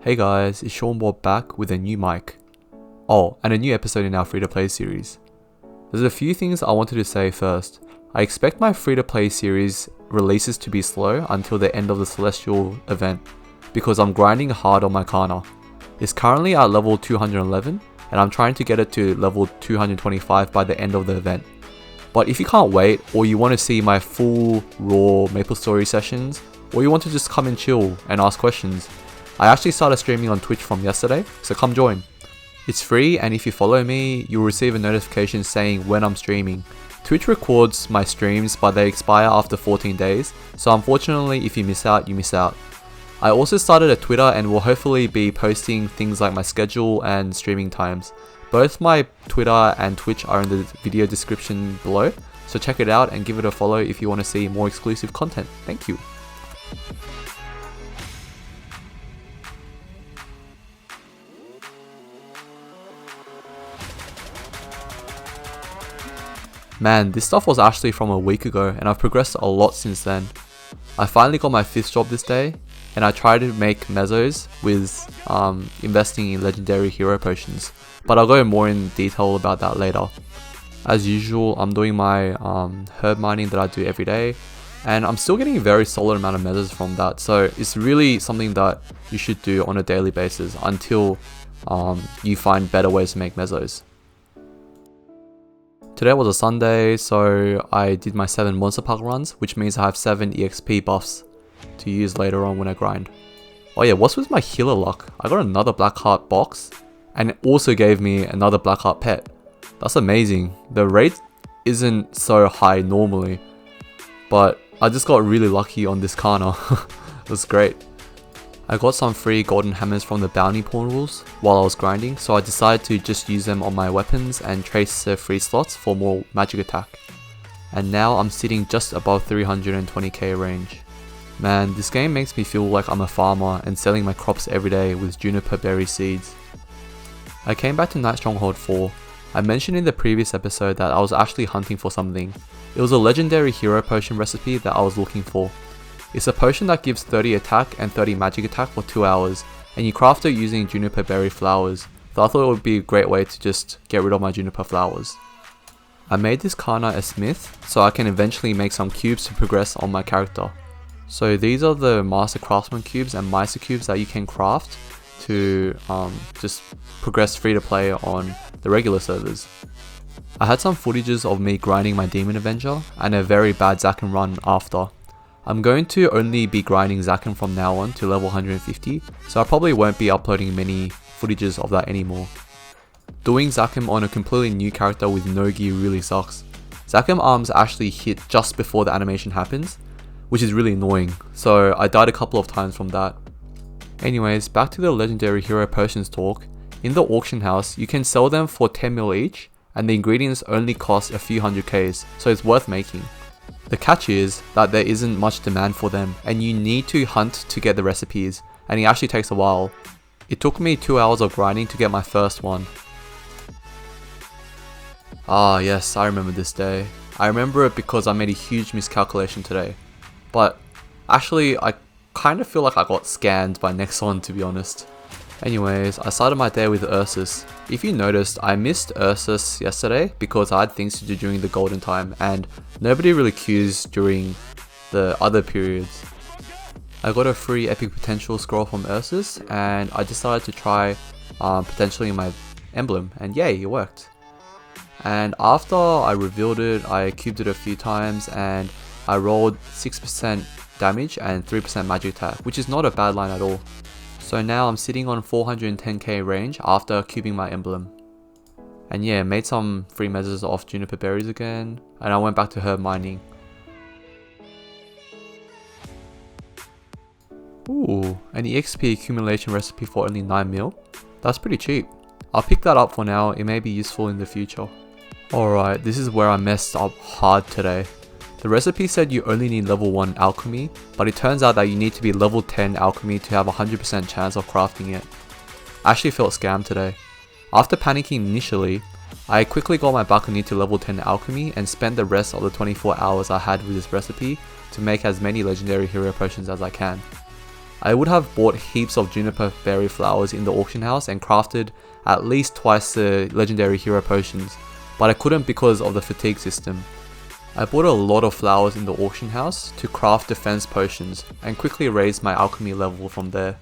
Hey guys, it's Sean Bob back with a new mic. Oh, and a new episode in our free-to-play series. There's a few things I wanted to say first. I expect my free-to-play series releases to be slow until the end of the Celestial event, because I'm grinding hard on my Kana. It's currently at level 211, and I'm trying to get it to level 225 by the end of the event. But if you can't wait, or you want to see my full raw Maplestory sessions, or you want to just come and chill and ask questions, I actually started streaming on Twitch from yesterday, so come join. It's free, and if you follow me, you'll receive a notification saying when I'm streaming. Twitch records my streams, but they expire after 14 days, so unfortunately if you miss out, you miss out. I also started a Twitter and will hopefully be posting things like my schedule and streaming times. Both my Twitter and Twitch are in the video description below, so check it out and give it a follow if you want to see more exclusive content. Thank you. Man, this stuff was actually from a week ago and I've progressed a lot since then. I finally got my 5th job this day, and I tried to make mesos with investing in legendary hero potions, but I'll go more in detail about that later. As usual, I'm doing my herb mining that I do every day, and I'm still getting a very solid amount of mesos from that, so it's really something that you should do on a daily basis until you find better ways to make mesos. Today was a Sunday, so I did my 7 monster park runs, which means I have 7 EXP buffs to use later on when I grind. Oh yeah, what's with my healer luck? I got another black heart box, and it also gave me another black heart pet. That's amazing. The rate isn't so high normally, but I just got really lucky on this Kana. It was great. I got some free golden hammers from the bounty portals while I was grinding, so I decided to just use them on my weapons and trace the free slots for more magic attack. And now I'm sitting just above 320k range. Man, this game makes me feel like I'm a farmer and selling my crops every day with juniper berry seeds. I came back to Night Stronghold 4. I mentioned in the previous episode that I was actually hunting for something. It was a legendary hero potion recipe that I was looking for. It's a potion that gives 30 attack and 30 magic attack for 2 hours, and you craft it using juniper berry flowers, so I thought it would be a great way to just get rid of my juniper flowers. I made this Kana a smith, so I can eventually make some cubes to progress on my character. So these are the Master Craftsman cubes and Meister cubes that you can craft to just progress free to play on the regular servers. I had some footages of me grinding my Demon Avenger and a very bad Zaken run after. I'm going to only be grinding Zaken from now on to level 150, so I probably won't be uploading many footages of that anymore. Doing Zaken on a completely new character with no gear really sucks. Zaken arms actually hit just before the animation happens, which is really annoying, so I died a couple of times from that. Anyways, back to the legendary hero potions talk. In the auction house, you can sell them for 10 mil each, and the ingredients only cost a few hundred Ks, so it's worth making. The catch is that there isn't much demand for them, and you need to hunt to get the recipes, and it actually takes a while. It took me 2 hours of grinding to get my first one. Ah yes, I remember this day. I remember it because I made a huge miscalculation today. But actually, I kind of feel like I got scammed by Nexon, to be honest. Anyways, I started my day with Ursus. If you noticed, I missed Ursus yesterday because I had things to do during the golden time and nobody really queues during the other periods. I got a free epic potential scroll from Ursus and I decided to try potentially my emblem, and yay, it worked. And after I revealed it, I cubed it a few times and I rolled 6% damage and 3% magic attack, which is not a bad line at all. So now I'm sitting on 410k range after cubing my emblem. And yeah, made some free measures off juniper berries again, and I went back to herb mining. Ooh, an EXP accumulation recipe for only 9 mil? That's pretty cheap. I'll pick that up for now, it may be useful in the future. Alright, this is where I messed up hard today. The recipe said you only need level 1 alchemy, but it turns out that you need to be level 10 alchemy to have a 100% chance of crafting it. I actually felt scammed today. After panicking initially, I quickly got my balcony to level 10 alchemy and spent the rest of the 24 hours I had with this recipe to make as many legendary hero potions as I can. I would have bought heaps of juniper berry flowers in the auction house and crafted at least twice the legendary hero potions, but I couldn't because of the fatigue system. I bought a lot of flowers in the auction house to craft defense potions and quickly raised my alchemy level from there.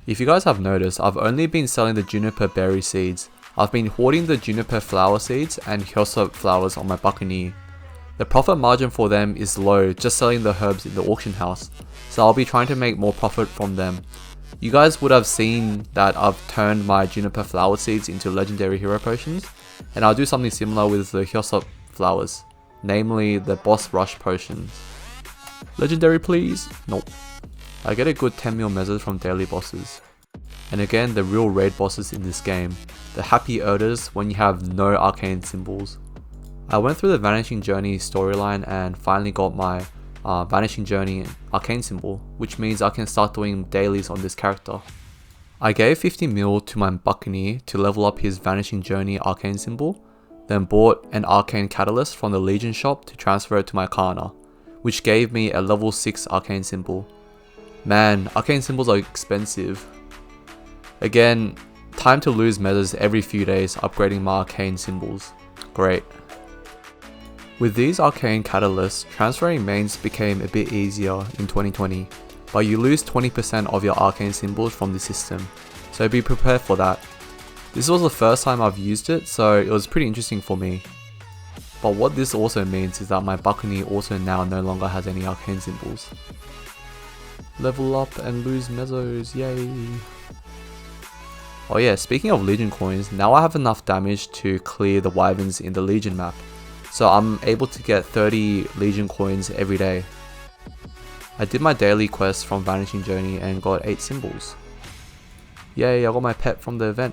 If you guys have noticed, I've only been selling the juniper berry seeds. I've been hoarding the juniper flower seeds and hyoscop flowers on my buccaneer. The profit margin for them is low, just selling the herbs in the auction house, so I'll be trying to make more profit from them. You guys would have seen that I've turned my juniper flower seeds into legendary hero potions, and I'll do something similar with the hyoscop flowers, namely the boss rush potions. Legendary please? Nope. I get a good 10 mil measures from daily bosses. And again, the real raid bosses in this game, the happy odors when you have no arcane symbols. I went through the Vanishing Journey storyline and finally got my Vanishing Journey arcane symbol, which means I can start doing dailies on this character. I gave 50 mil to my buccaneer to level up his Vanishing Journey arcane symbol, then bought an arcane catalyst from the Legion shop to transfer it to my Kana, which gave me a level 6 arcane symbol. Man, arcane symbols are expensive. Again, time to lose measures every few days upgrading my arcane symbols. Great. With these arcane catalysts, transferring mains became a bit easier in 2020, but you lose 20% of your arcane symbols from the system, so be prepared for that. This was the first time I've used it, so it was pretty interesting for me. But what this also means is that my buccaneer also now no longer has any arcane symbols. Level up and lose mesos, yay! Oh yeah, speaking of Legion coins, now I have enough damage to clear the wyverns in the Legion map. So I'm able to get 30 Legion coins every day. I did my daily quest from Vanishing Journey and got 8 symbols. Yay, I got my pet from the event.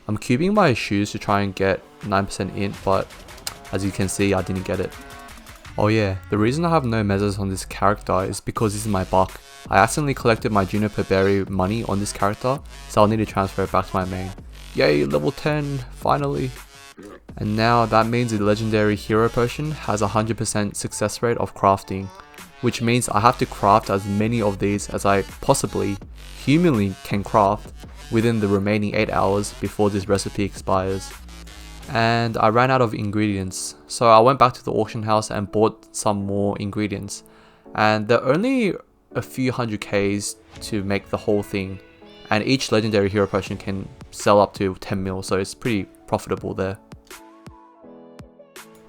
I'm cubing my shoes to try and get 9% int, but as you can see, I didn't get it. Oh yeah, the reason I have no measures on this character is because this is my buck. I accidentally collected my juniper berry money on this character, so I'll need to transfer it back to my main. Yay, level 10, finally. And now that means the legendary hero potion has a 100% success rate of crafting, which means I have to craft as many of these as I possibly humanly can craft within the remaining 8 hours before this recipe expires. And I ran out of ingredients, so I went back to the auction house and bought some more ingredients, and they're only a few 100Ks to make the whole thing, and each legendary hero potion can sell up to 10 mil, so it's pretty profitable there.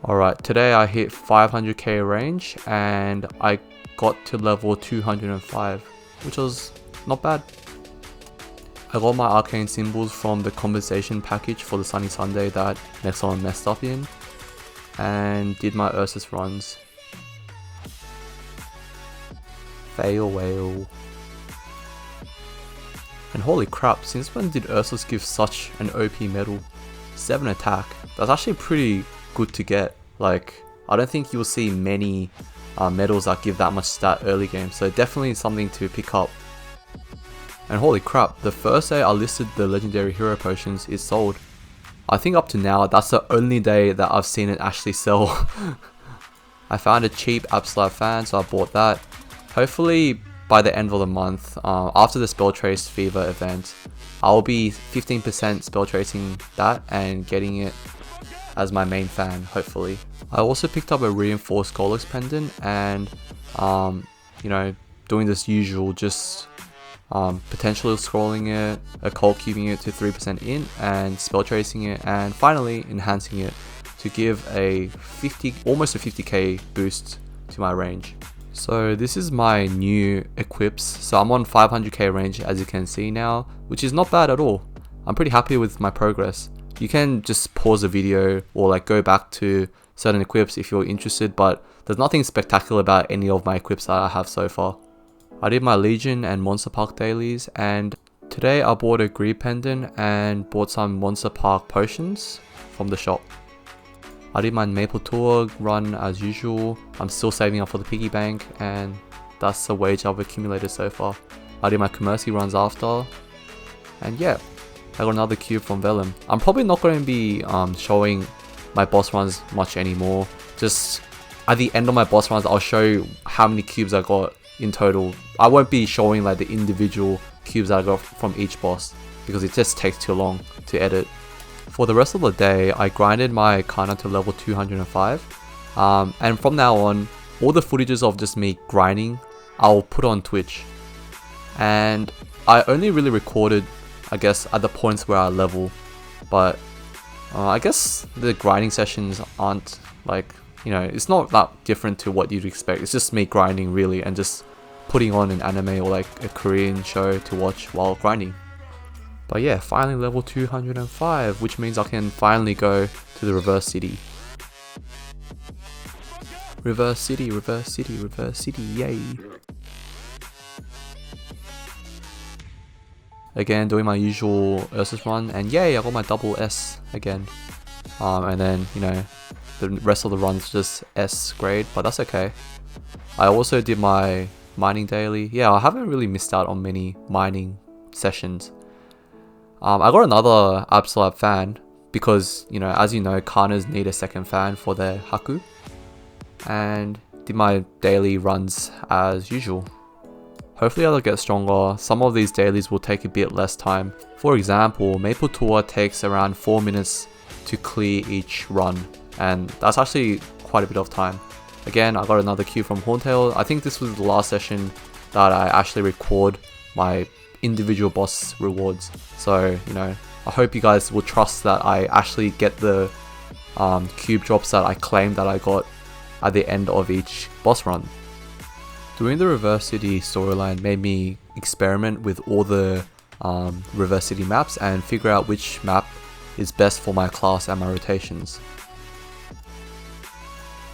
Alright, today I hit 500k range and I got to level 205, which was not bad. I got my arcane symbols from the compensation package for the Sunny Sunday that Nexon messed up in, and did my Ursus runs. Fail whale. And holy crap, since when did Ursus give such an OP medal? 7 attack. That's actually pretty good to get. Like, I don't think you'll see many medals that give that much stat early game, so definitely something to pick up. And holy crap, the first day I listed the legendary hero potions is sold. I think up to now, that's the only day that I've seen it actually sell. I found a cheap Absolute fan, so I bought that. Hopefully by the end of the month, after the Spell Trace Fever event, I'll be 15% spell tracing that and getting it as my main fan, hopefully. I also picked up a reinforced Golux pendant and, you know, doing this usual, just potentially scrolling it, cold cubing it to 3% int, and spell tracing it, and finally enhancing it to give a almost a 50k boost to my range. So this is my new equips. So I'm on 500k range, as you can see now, which is not bad at all. I'm pretty happy with my progress. You can just pause the video or like go back to certain equips if you're interested, but there's nothing spectacular about any of my equips that I have so far. I did my Legion and Monster Park dailies, and today I bought a Greed pendant and bought some Monster Park potions from the shop. I did my Maple Tour run as usual. I'm still saving up for the piggy bank, and that's the wage I've accumulated so far. I did my Commercy runs after, and yeah, I got another cube from Vellum. I'm probably not going to be showing my boss runs much anymore. Just at the end of my boss runs, I'll show you how many cubes I got in total. I won't be showing like the individual cubes that I got from each boss because it just takes too long to edit. For the rest of the day, I grinded my Kana to level 205, and from now on, all the footages of just me grinding, I'll put on Twitch. And I only really recorded, I guess, at the points where I level, but I guess the grinding sessions aren't like, you know, it's not that different to what you'd expect. It's just me grinding really and just putting on an anime or like a Korean show to watch while grinding. But yeah, finally level 205, which means I can finally go to the reverse city. Reverse city, reverse city, reverse city, yay! Again, doing my usual Ursus run, and yay, I got my double S again. And then, you know, the rest of the run's just S grade, but that's okay. I also did my mining daily. Yeah, I haven't really missed out on many mining sessions. I got another Absolab fan because, you know, as you know, Kanas need a second fan for their Haku. And did my daily runs as usual. Hopefully I'll get stronger. Some of these dailies will take a bit less time. For example, Maple Tour takes around 4 minutes to clear each run, and that's actually quite a bit of time. Again, I got another cue from Horntail. I think this was the last session that I actually record my individual boss rewards. So, you know, I hope you guys will trust that I actually get the cube drops that I claimed that I got at the end of each boss run. Doing the Reverse City storyline made me experiment with all the Reverse City maps and figure out which map is best for my class and my rotations.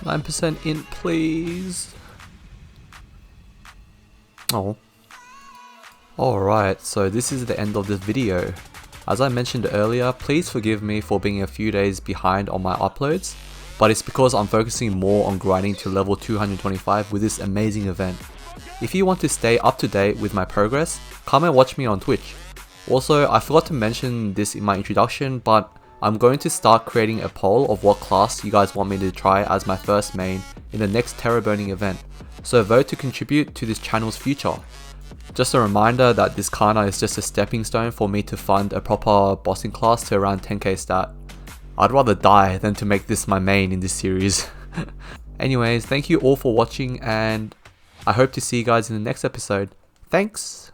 9% int, please. Oh. Alright, so this is the end of this video. As I mentioned earlier, please forgive me for being a few days behind on my uploads, but it's because I'm focusing more on grinding to level 225 with this amazing event. If you want to stay up to date with my progress, come and watch me on Twitch. Also, I forgot to mention this in my introduction, but I'm going to start creating a poll of what class you guys want me to try as my first main in the next Terror Burning event, so vote to contribute to this channel's future. Just a reminder that this Kana is just a stepping stone for me to fund a proper bossing class to around 10k stat. I'd rather die than to make this my main in this series. Anyways, thank you all for watching, and I hope to see you guys in the next episode. Thanks!